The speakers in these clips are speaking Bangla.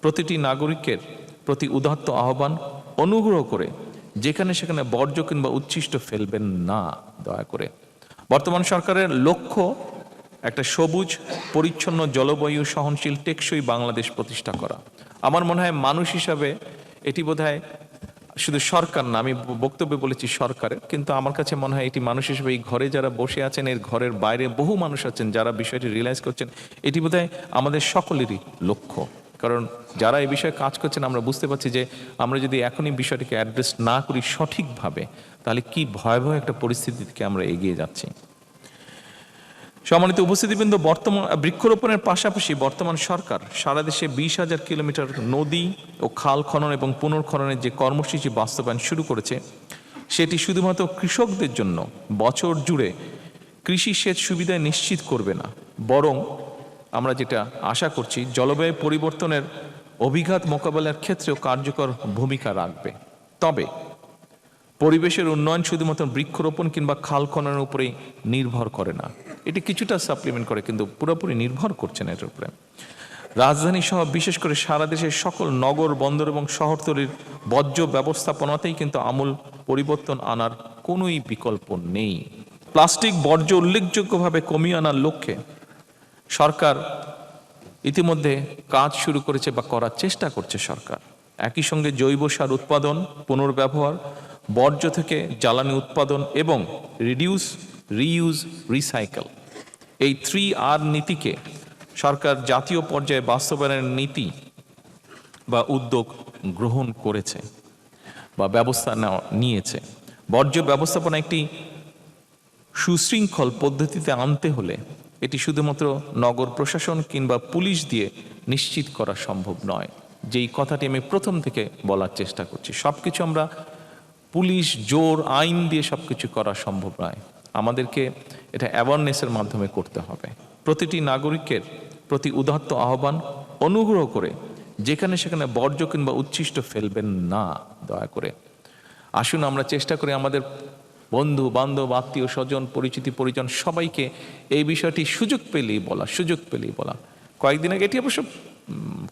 প্রতিটি নাগরিকের প্রতি উদাত্ত আহ্বান, অনুগ্রহ করে যেখানে সেখানে বর্জ্য কিংবা উচ্ছিষ্ট ফেলবেন না দয়া করে। বর্তমান সরকারের লক্ষ্য একটা সবুজ, পরিচ্ছন্ন, জলবায়ু সহনশীল, টেকসই বাংলাদেশ প্রতিষ্ঠা করা। আমার মনে হয় মানুষ হিসাবে এটি বোধহয় শুধু সরকার না, আমি বক্তব্যে বলেছি সরকারের, কিন্তু আমার কাছে মনে হয় এটি মানুষ হিসেবে এই ঘরে যারা বসে আছেন, এর ঘরের বাইরে বহু মানুষ আছেন যারা বিষয়টি রিয়েলাইজ করছেন, এটি বোধহয় আমাদের সকলেরই লক্ষ্য। কারণ যারা এই বিষয়ে কাজ করছেন আমরা বুঝতে পারছি যে আমরা যদি এখনই বিষয়টিকে অ্যাড্রেস না করি সঠিকভাবে, তাহলে কি ভয়াবহ একটা পরিস্থিতি থেকে আমরা এগিয়ে যাচ্ছি। সম্মানিত উপস্থিতিবৃন্দ, বৃক্ষরোপণের পাশাপাশি বর্তমান সরকার সারা দেশে 20,000 কিলোমিটার নদী ও খাল খনন এবং পুনর্খননের যে কর্মসূচি বাস্তবায়ন শুরু করেছে, সেটি শুধুমাত্র কৃষকদের জন্য বছর জুড়ে কৃষি সেচ সুবিধা নিশ্চিত করবে না, বরং আমরা যেটা আশা করছি জলবায়ু পরিবর্তনের অভিঘাত মোকাবেলার ক্ষেত্রেও কার্যকর ভূমিকা রাখবে। তবে পরিবেশের উন্নয়ন শুধুমাত্র বৃক্ষরোপণ কিংবা খাল খননের উপরেই নির্ভর করে না, এটি কিছুটা সাপ্লিমেন্ট করে কিন্তু পুরোপুরি নির্ভর করছে না এটার উপরে। রাজধানী সহ বিশেষ করে সারা দেশের সকল নগর, বন্দর এবং শহরতলির বর্জ্য ব্যবস্থাপনাতেই কিন্তু আমূল পরিবর্তন আনার কোনোই বিকল্প নেই। প্লাস্টিক বর্জ্য উল্লেখযোগ্যভাবে কমিয়ে আনার লক্ষ্যে সরকার ইতিমধ্যে কাজ শুরু করেছে বা করার চেষ্টা করছে সরকার। একই সঙ্গে জৈব সার উৎপাদন, পুনর্ব্যবহার, বর্জ্য থেকে জ্বালানি উৎপাদন এবং রিডিউস, রিইউজ, রিসাইকেল, এই 3R নীতিকে সরকার জাতীয় পর্যায়ে বাস্তবায়নের নীতি বা উদ্যোগ গ্রহণ করেছে বা ব্যবস্থা নিয়েছে। বর্জ্য ব্যবস্থাপনা একটি সুশৃঙ্খল পদ্ধতিতে আনতে হলে এটি শুধুমাত্র নগর প্রশাসন কিংবা পুলিশ দিয়ে নিশ্চিত করা সম্ভব নয়। যেই কথাটি আমি প্রথম থেকে বলার চেষ্টা করছি, সবকিছু আমরা পুলিশ, জোর, আইন দিয়ে সবকিছু করা সম্ভব নয়। আমাদেরকে এটা অ্যাওয়ারনেসের মাধ্যমে করতে হবে। প্রতিটি নাগরিকের প্রতি উদাত্ত আহ্বান, অনুগ্রহ করে যেখানে সেখানে বর্জ্য কিংবা উচ্ছিষ্ট ফেলবেন না দয়া করে। আসুন আমরা চেষ্টা করি আমাদের বন্ধু বান্ধব, আত্মীয় স্বজন, পরিচিতি পরিজন সবাইকে এই বিষয়টি সুযোগ পেলেই বলা। কয়েকদিন আগে, এটি অবশ্য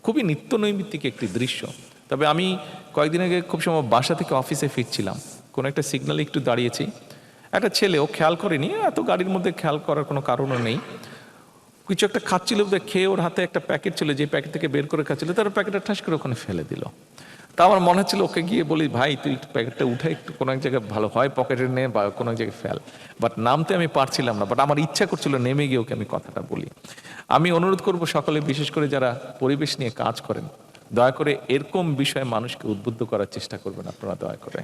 খুবই নিত্য নৈমিত্তিক একটি দৃশ্য, তবে আমি কয়েকদিন আগে খুব সময় বাসা থেকে অফিসে ফিরছিলাম, কোনো একটা সিগন্যালে একটু দাঁড়িয়েছি, একটা ছেলে, ও খেয়াল করেনি, এত গাড়ির মধ্যে খেয়াল করার কোনো কারণও নেই, কিছু একটা খাচ্ছিল, খেয়ে ওর হাতে একটা প্যাকেট ছিল, যে প্যাকেট থেকে বের করে খাচ্ছিল, তার প্যাকেটটা ঠাস করে ওখানে ফেলে দিল। তা আমার মনে হচ্ছিল ওকে গিয়ে বলি, ভাই তুই প্যাকেটটা উঠে একটু কোনো এক জায়গায় ভালো হয় পকেটে নে বা কোনো এক জায়গায় ফেল, বাট নামতে আমি পারছিলাম না, বাট আমার ইচ্ছা করছিল নেমে গিয়ে ওকে আমি কথাটা বলি। আমি অনুরোধ করব সকলে, বিশেষ করে যারা পরিবেশ নিয়ে কাজ করেন, দয়া করে এরকম বিষয়ে মানুষকে উদ্বুদ্ধ করার চেষ্টা করবেন আপনারা, দয়া করে।